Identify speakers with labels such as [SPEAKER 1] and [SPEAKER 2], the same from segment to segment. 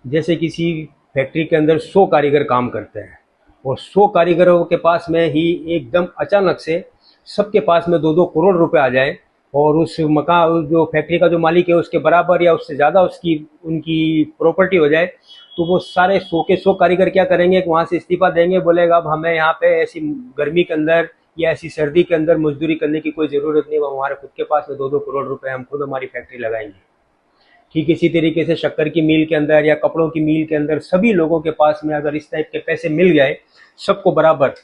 [SPEAKER 1] जैसे किसी फैक्ट्री के अंदर 100 कारीगर काम करते हैं और 100 कारीगरों के पास में ही एकदम अचानक से सबके पास में 2-2 करोड़ रुपए आ जाए और उस मकान जो फैक्ट्री का जो मालिक है उसके बराबर या उससे ज़्यादा उसकी उनकी प्रॉपर्टी हो जाए, तो वो सारे 100 के 100 कारीगर क्या करेंगे कि वहाँ से इस्तीफा देंगे, बोलेगा अब हमें यहाँ पे ऐसी गर्मी के अंदर या ऐसी सर्दी के अंदर मजदूरी करने की कोई ज़रूरत नहीं, वो हमारे खुद के पास में 2-2 करोड़ रुपए हम खुद हमारी फैक्ट्री लगाएंगे। ठीक इसी तरीके से शक्कर की मिल के अंदर या कपड़ों की मिल के अंदर सभी लोगों के पास में अगर इस टाइप के पैसे मिल गए, सबको बराबर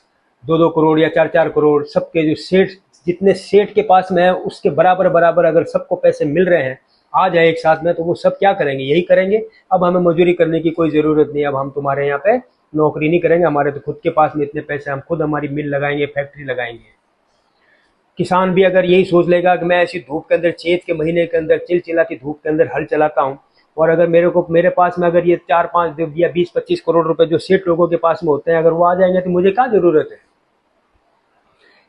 [SPEAKER 1] 2-2 करोड़ या 4-4 करोड़, सबके जो सेठ जितने सेठ के पास में है उसके बराबर बराबर अगर सबको पैसे मिल रहे हैं आ जाए एक साथ में, तो वो सब क्या करेंगे, यही करेंगे अब हमें मजदूरी करने की कोई ज़रूरत नहीं, अब हम तुम्हारे यहाँ पे नौकरी नहीं करेंगे, हमारे तो खुद के पास में इतने पैसे, हम खुद हमारी मिल लगाएंगे, फैक्ट्री लगाएंगे। किसान भी अगर यही सोच लेगा कि मैं ऐसी धूप के अंदर, चैत के महीने के अंदर चिलचिलाती धूप के अंदर हल चलाता हूँ और अगर मेरे पास में अगर ये 4-5 या 20-25 करोड़ रुपए जो सेठ लोगों के पास में होते हैं अगर वो आ जाएंगे तो मुझे क्या ज़रूरत है।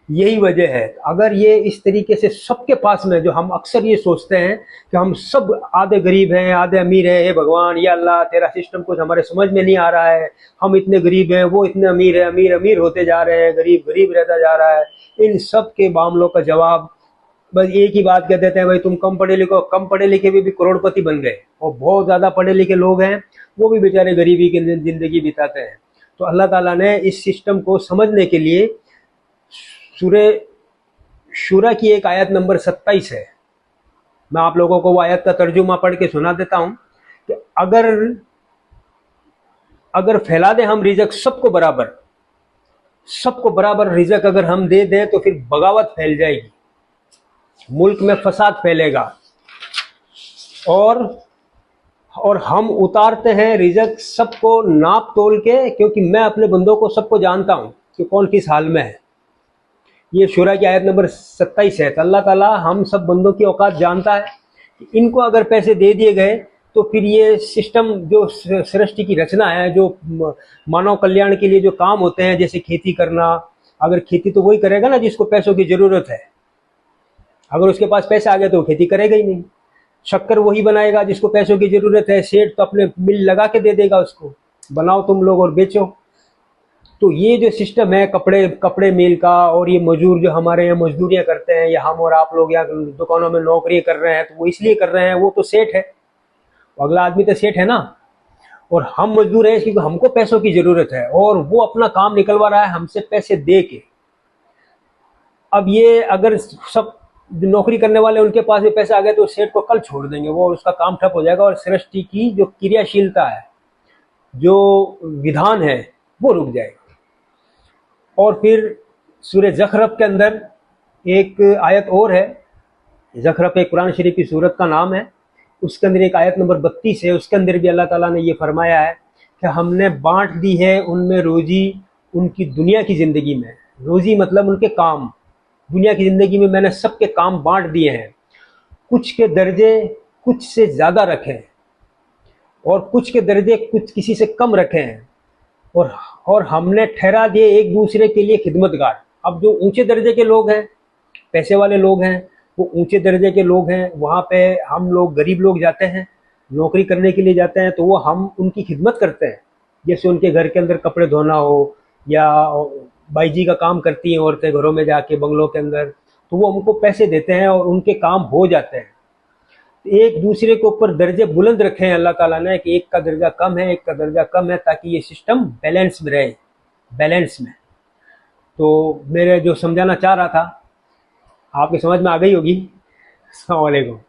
[SPEAKER 1] यही वजह है, अगर ये इस तरीके से सबके पास में, जो हम अक्सर ये सोचते हैं कि हम सब आधे गरीब हैं आधे अमीर हैं, हे भगवान या अल्लाह तेरा सिस्टम कुछ हमारे समझ में नहीं आ रहा है, हम इतने गरीब हैं वो इतने अमीर है, अमीर अमीर होते जा रहे हैं, गरीब गरीब रहता जा रहा है, इन सब के मामलों का जवाब बस एक ही बात कह देते हैं, भाई तुम कम पढ़े लिखे भी करोड़पति बन गए और बहुत ज़्यादा पढ़े लिखे लोग हैं वो भी बेचारे गरीबी की ज़िंदगी बिताते हैं। तो अल्लाह ताला ने इस सिस्टम को समझने के लिए सूरे शूरा की एक आयत नंबर 27 है, मैं आप लोगों को वो आयत का तर्जुमा पढ़ के सुना देता हूँ कि अगर फैला दें हम रिज़्क सबको बराबर रिज़्क अगर हम दे दें तो फिर बगावत फैल जाएगी, मुल्क में फसाद फैलेगा। और हम उतारते हैं रिज़्क सबको नाप तोल के, क्योंकि मैं अपने बंदों को सबको जानता हूँ कि कौन किस हाल में है। ये शूरा की आयत नंबर 27 है। तो अल्लाह ताला हम सब बंदों की औकात जानता है कि इनको अगर पैसे दे दिए गए तो फिर ये सिस्टम जो सृष्टि की रचना है, जो मानव कल्याण के लिए जो काम होते हैं, जैसे खेती करना, अगर खेती तो वही करेगा ना जिसको पैसों की ज़रूरत है, अगर उसके पास पैसे आ गए तो वो खेती करेगा ही नहीं। शक्कर वही बनाएगा जिसको पैसों की ज़रूरत है, सेठ तो अपने मिल लगा के दे देगा उसको, बनाओ तुम लोग और बेचो। तो ये जो सिस्टम है कपड़े मिल का, और ये मजदूर जो हमारे यहाँ मजदूरियाँ करते हैं, या हम और आप लोग यहाँ दुकानों में नौकरी कर रहे हैं, तो वो इसलिए कर रहे हैं, वो तो सेठ है, अगला आदमी तो सेठ है ना, और हम मजदूर हैं क्योंकि हमको पैसों की ज़रूरत है और वो अपना काम निकलवा रहा है हमसे पैसे दे के। अब ये अगर सब नौकरी करने वाले उनके पास भी पैसे आ गए तो सेठ को कल छोड़ देंगे वो, उसका काम ठप हो जाएगा और सृष्टि की जो क्रियाशीलता है, जो विधान है, वो रुक जाएगा। और फिर सूरह ज़खरफ के अंदर एक आयत और है, ज़खरफ एक कुरान शरीफ की सूरत का नाम है, उसके अंदर एक आयत नंबर 32 है, उसके अंदर भी अल्लाह ताला ने ये फरमाया है कि हमने बांट दी है उनमें रोज़ी उनकी दुनिया की ज़िंदगी में, रोज़ी मतलब उनके काम, दुनिया की ज़िंदगी में मैंने सबके काम बांट दिए हैं, कुछ के दर्जे कुछ से ज़्यादा रखे हैं और कुछ के दर्जे कुछ किसी से कम रखे हैं, और हमने ठहरा दिए एक दूसरे के लिए खिदमतगार। अब जो ऊंचे दर्जे के लोग हैं, पैसे वाले लोग हैं, वो ऊंचे दर्जे के लोग हैं, वहाँ पे हम लोग गरीब लोग जाते हैं नौकरी करने के लिए जाते हैं, तो वो हम उनकी खिदमत करते हैं, जैसे उनके घर के अंदर कपड़े धोना हो, या बाईजी का काम करती हैं औरतें घरों में जाके बंगलों के अंदर, तो वो हमको पैसे देते हैं और उनके काम हो जाते हैं। एक दूसरे के ऊपर दर्जे बुलंद रखे हैं अल्लाह ताला ने कि एक का दर्जा कम है एक का दर्जा कम है, ताकि ये सिस्टम बैलेंस में रहे, बैलेंस में। तो मेरे जो समझाना चाह रहा था आपकी समझ में आ गई होगी। अस्सलाम वालेकुम।